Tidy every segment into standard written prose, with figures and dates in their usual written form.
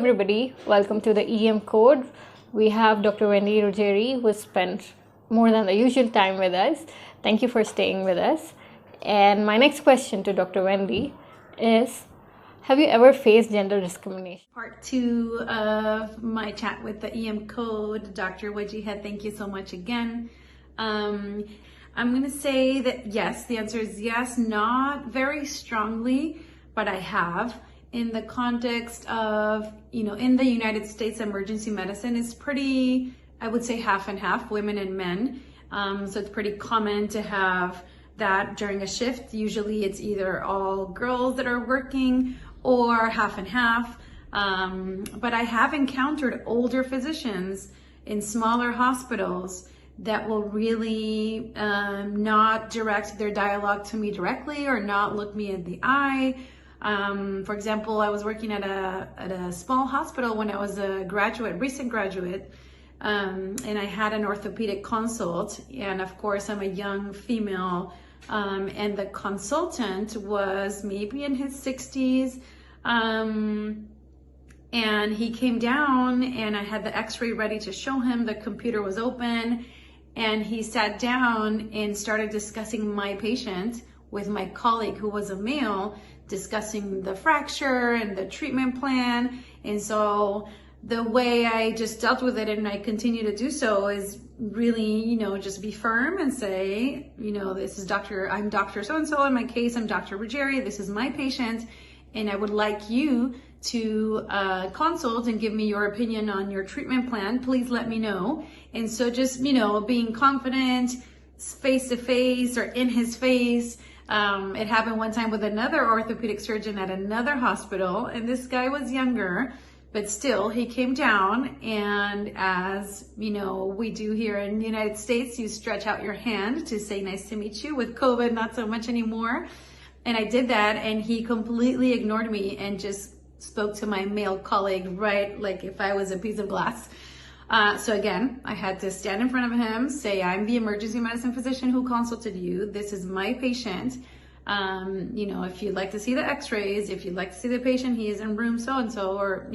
everybody, welcome to the EM Code. We have Dr. Wendy Ruggeri, who spent more than the usual time with us. Thank you for staying with us. And my next question to Dr. Wendy is, have you ever faced gender discrimination? Part 2 of my chat with the EM Code, Dr. Wajihad, thank you so much again. I'm going to say that yes, the answer is yes, not very strongly, but I have. In the context of, in the United States, emergency medicine is pretty, I would say half and half, women and men. So it's pretty common to have that during a shift. Usually it's either all girls that are working or half and half. But I have encountered older physicians in smaller hospitals that will really not direct their dialogue to me directly or not look me in the eye. For example, I was working at a small hospital when I was a recent graduate, and I had an orthopedic consult, and of course I'm a young female, and the consultant was maybe in his 60s, and he came down and I had the x-ray ready to show him, the computer was open, and he sat down and started discussing my patient with my colleague who was a male, discussing the fracture and the treatment plan. And so the way I just dealt with it, and I continue to do so, is really, just be firm and say, this is I'm Dr. So-and-so. In my case, I'm Dr. Ruggeri. This is my patient. And I would like you to consult and give me your opinion on your treatment plan. Please let me know. And so just, being confident, face to face or in his face. It happened one time with another orthopedic surgeon at another hospital, and this guy was younger, but still he came down, and as we do here in the United States, you stretch out your hand to say nice to meet you. With COVID, not so much anymore. And I did that, and he completely ignored me and just spoke to my male colleague, right, like if I was a piece of glass. So again, I had to stand in front of him, say, I'm the emergency medicine physician who consulted you. This is my patient. If you'd like to see the x-rays, if you'd like to see the patient, he is in room so-and-so, or,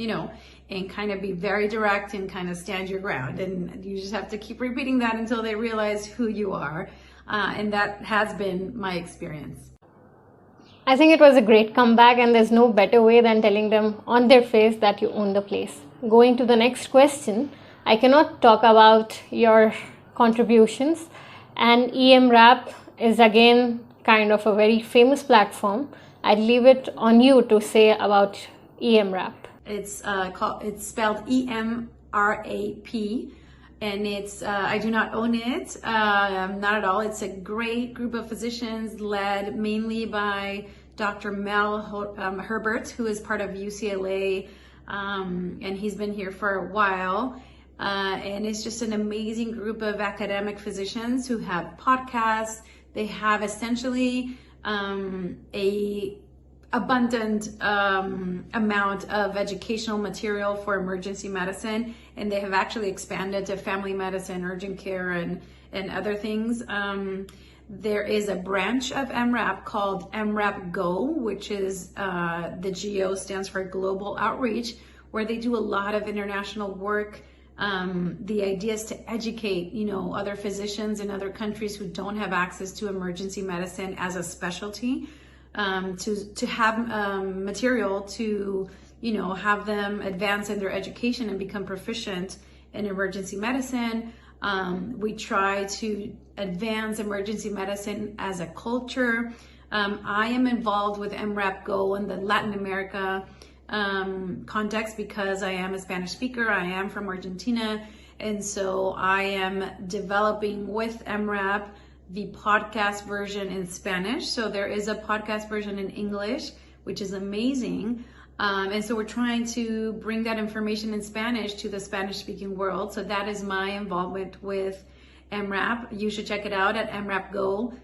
and kind of be very direct and kind of stand your ground. And you just have to keep repeating that until they realize who you are. And that has been my experience. I think it was a great comeback, and there's no better way than telling them on their face that you own the place. Going to the next question, I cannot talk about your contributions, and EMRAP is again kind of a very famous platform. I'd leave it on you to say about EMRAP. It's spelled EMRAP, and it's I do not own it, not at all. It's a great group of physicians led mainly by Dr. Mel Herbert, who is part of UCLA, and he's been here for a while. And it's just an amazing group of academic physicians who have podcasts. They have essentially a abundant amount of educational material for emergency medicine, and they have actually expanded to family medicine, urgent care, and other things. There is a branch of EMRAP called EMRAP Go, which is the GO stands for Global Outreach, where they do a lot of international work. The idea is to educate, other physicians in other countries who don't have access to emergency medicine as a specialty, to have material to, have them advance in their education and become proficient in emergency medicine. We try to advance emergency medicine as a culture. I am involved with EMRAP Go in the Latin America context because I am a Spanish speaker. I am from Argentina, and so I am developing with EMRAP the podcast version in Spanish. So there is a podcast version in English, which is amazing. And so we're trying to bring that information in Spanish to the Spanish-speaking world. So that is my involvement with EMRAP. You should check it out at EMRAP Go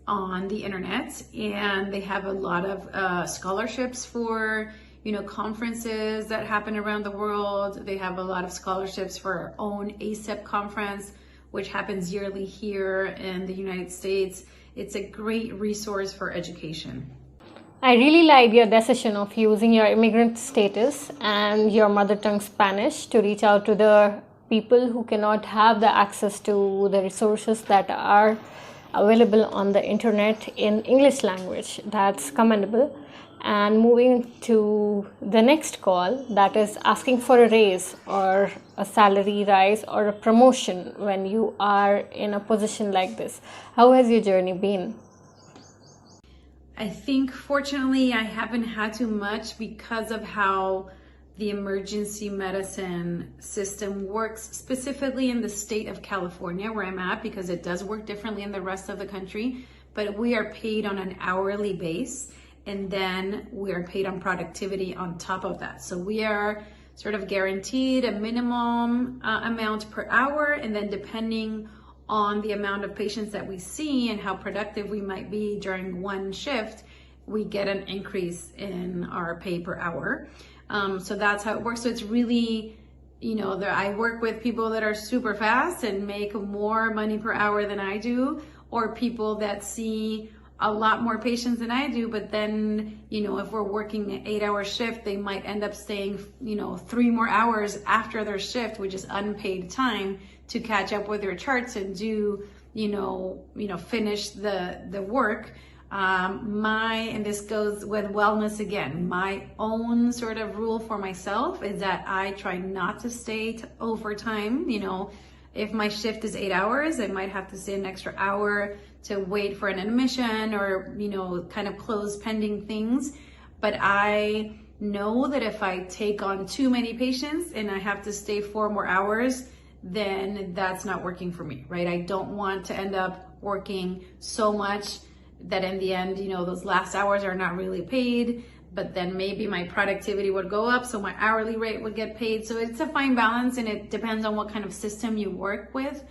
on the internet. And they have a lot of scholarships for, conferences that happen around the world. They have a lot of scholarships for our own ACEP conference, which happens yearly here in the United States. It's a great resource for education. I really like your decision of using your immigrant status and your mother tongue Spanish to reach out to the people who cannot have the access to the resources that are available on the internet in English language. That's commendable. And moving to the next call, that is asking for a raise or a salary rise or a promotion when you are in a position like this. How has your journey been? I think fortunately I haven't had too much because of how the emergency medicine system works, specifically in the state of California where I'm at, because it does work differently in the rest of the country, but we are paid on an hourly base, and then we are paid on productivity on top of that. So we are sort of guaranteed a minimum amount per hour, and then depending on the amount of patients that we see and how productive we might be during one shift, we get an increase in our pay per hour. So that's how it works. So it's really, I work with people that are super fast and make more money per hour than I do, or people that see a lot more patients than I do, but then, if we're working an 8-hour shift, they might end up staying, 3 more hours after their shift, which is unpaid time to catch up with their charts and do, finish the work. And this goes with wellness again, my own sort of rule for myself is that I try not to stay overtime. If my shift is 8 hours, I might have to stay an extra hour to wait for an admission or, kind of close pending things. But I know that if I take on too many patients and I have to stay 4 more hours, then that's not working for me, right? I don't want to end up working so much that in the end, those last hours are not really paid, but then maybe my productivity would go up, so my hourly rate would get paid. So it's a fine balance, and it depends on what kind of system you work with.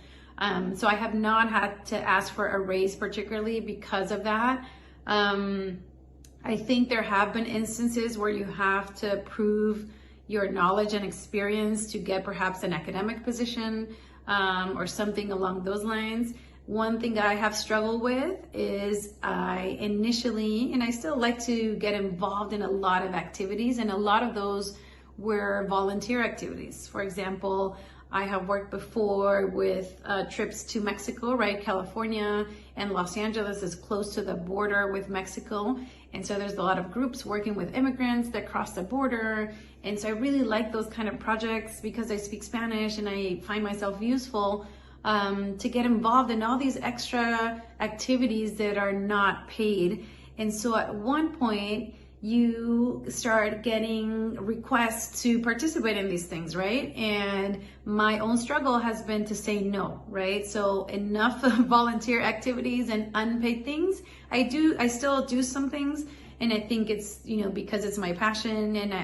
So I have not had to ask for a raise particularly because of that. I think there have been instances where you have to prove your knowledge and experience to get perhaps an academic position or something along those lines. One thing that I have struggled with is I initially, and I still like to get involved in a lot of activities, and a lot of those were volunteer activities. For example, I have worked before with trips to Mexico, right? California and Los Angeles is close to the border with Mexico. And so there's a lot of groups working with immigrants that cross the border. And so I really like those kind of projects because I speak Spanish and I find myself useful to get involved in all these extra activities that are not paid. And so at one point, you start getting requests to participate in these things, right? And my own struggle has been to say no, right? So enough of volunteer activities and unpaid things. I still do some things, and I think it's, because it's my passion and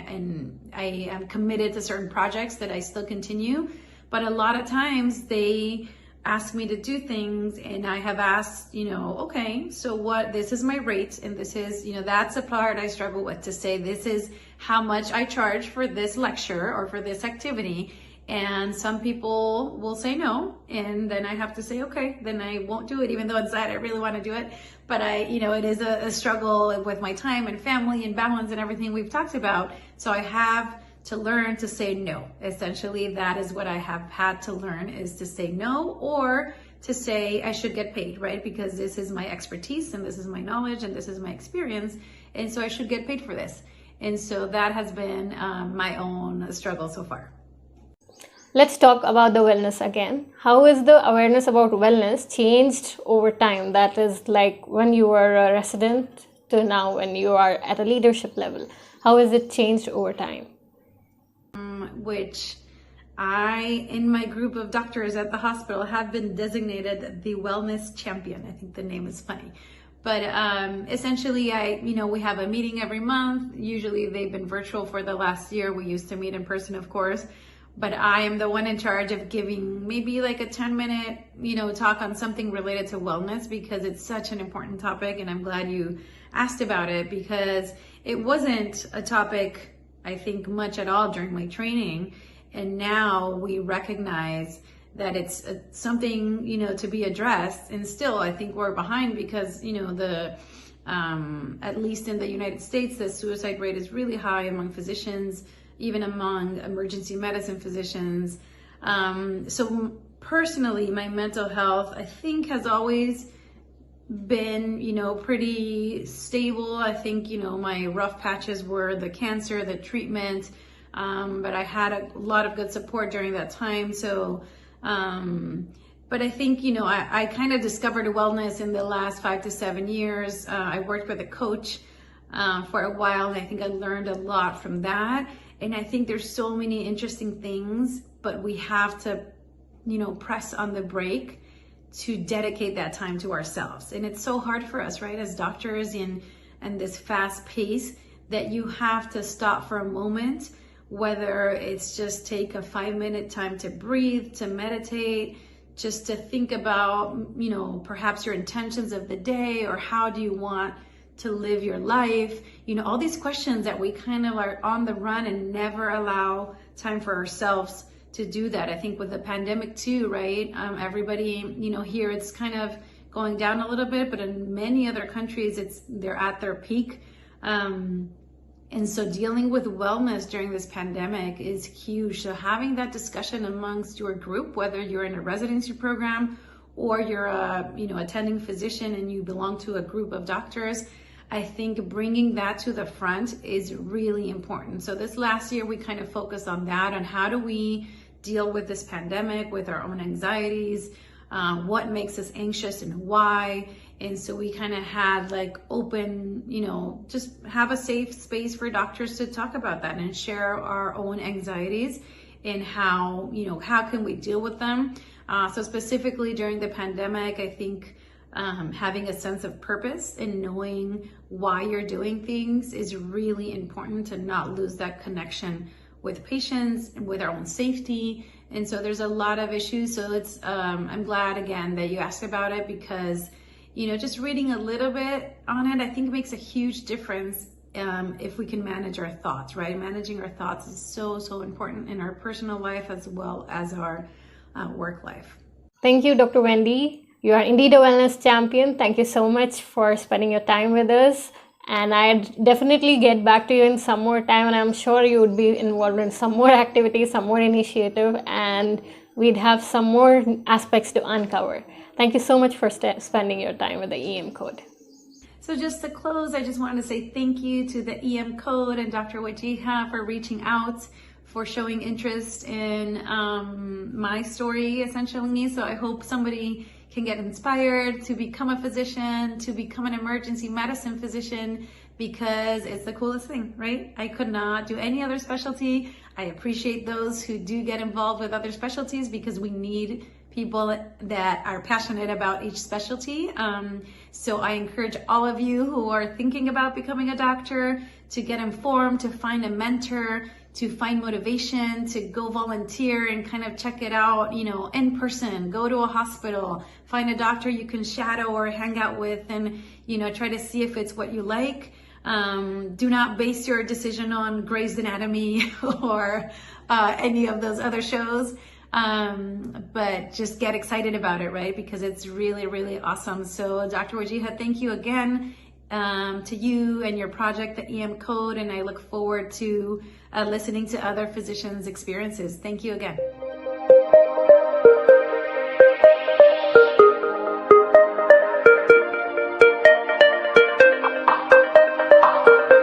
I am committed to certain projects that I still continue. But a lot of times they ask me to do things, and I have asked, okay, so this is my rate, and this is, that's a part I struggle with, to say this is how much I charge for this lecture or for this activity. And some people will say no, and then I have to say, okay, then I won't do it, even though inside I really want to do it. But it is a struggle with my time and family and balance and everything we've talked about. So I have to learn to say no. Essentially, that is what I have had to learn, is to say no, or to say I should get paid, right? Because this is my expertise and this is my knowledge and this is my experience. And so I should get paid for this. And so that has been my own struggle so far. Let's talk about the wellness again. How is the awareness about wellness changed over time? That is, like when you were a resident to now when you are at a leadership level. How has it changed over time? Which in my group of doctors at the hospital, have been designated the wellness champion. I think the name is funny. But essentially, we have a meeting every month. Usually they've been virtual for the last year. We used to meet in person, of course. But I am the one in charge of giving maybe like a 10-minute, talk on something related to wellness, because it's such an important topic. And I'm glad you asked about it, because it wasn't a topic, I think, much at all during my training. And now we recognize that it's something, to be addressed. And still, I think we're behind because, the At least in the United States, the suicide rate is really high among physicians, even among emergency medicine physicians. So personally, my mental health, I think, has always been, pretty stable. I think, my rough patches were the cancer, the treatment, but I had a lot of good support during that time. So, but I think, I kind of discovered wellness in the last 5 to 7 years. I worked with a coach for a while, and I think I learned a lot from that. And I think there's so many interesting things, but we have to, press on the brake to dedicate that time to ourselves. And it's so hard for us, right, as doctors in this fast pace, that you have to stop for a moment, whether it's just take a 5-minute time to breathe, to meditate, just to think about, perhaps your intentions of the day, or how do you want to live your life? All these questions that we kind of are on the run and never allow time for ourselves to do that. I think with the pandemic too, right? Everybody, here it's kind of going down a little bit, but in many other countries, they're at their peak. And so dealing with wellness during this pandemic is huge. So having that discussion amongst your group, whether you're in a residency program or you're a, attending physician and you belong to a group of doctors, I think bringing that to the front is really important. So this last year, we kind of focused on that, on how do we deal with this pandemic, with our own anxieties, what makes us anxious and why. And so we kind of had open, just have a safe space for doctors to talk about that and share our own anxieties and how, how can we deal with them. So specifically during the pandemic, I think having a sense of purpose and knowing why you're doing things is really important, to not lose that connection with patients and with our own safety. And so there's a lot of issues. So it's, I'm glad again that you asked about it, because, just reading a little bit on it, I think makes a huge difference if we can manage our thoughts, right? Managing our thoughts is so, so important in our personal life as well as our work life. Thank you, Dr. Wendy. You are indeed a wellness champion. Thank you so much for spending your time with us. And I'd definitely get back to you in some more time, and I'm sure you would be involved in some more activities, some more initiative, and we'd have some more aspects to uncover. Thank you so much for spending your time with the EM Code. So just to close, I just wanted to say thank you to the EM Code and Dr. Wajiha for reaching out, for showing interest in my story, essentially. So I hope somebody can get inspired to become a physician, to become an emergency medicine physician, because it's the coolest thing, right? I could not do any other specialty. I appreciate those who do get involved with other specialties, because we need people that are passionate about each specialty. So I encourage all of you who are thinking about becoming a doctor to get informed, to find a mentor, to find motivation, to go volunteer and kind of check it out, in person, go to a hospital, find a doctor you can shadow or hang out with, and, try to see if it's what you like. Do not base your decision on Grey's Anatomy or any of those other shows. But just get excited about it, right? Because it's really, really awesome. So Dr. Wajiha, thank you again to you and your project, the EM Code, and I look forward to listening to other physicians' experiences. Thank you again.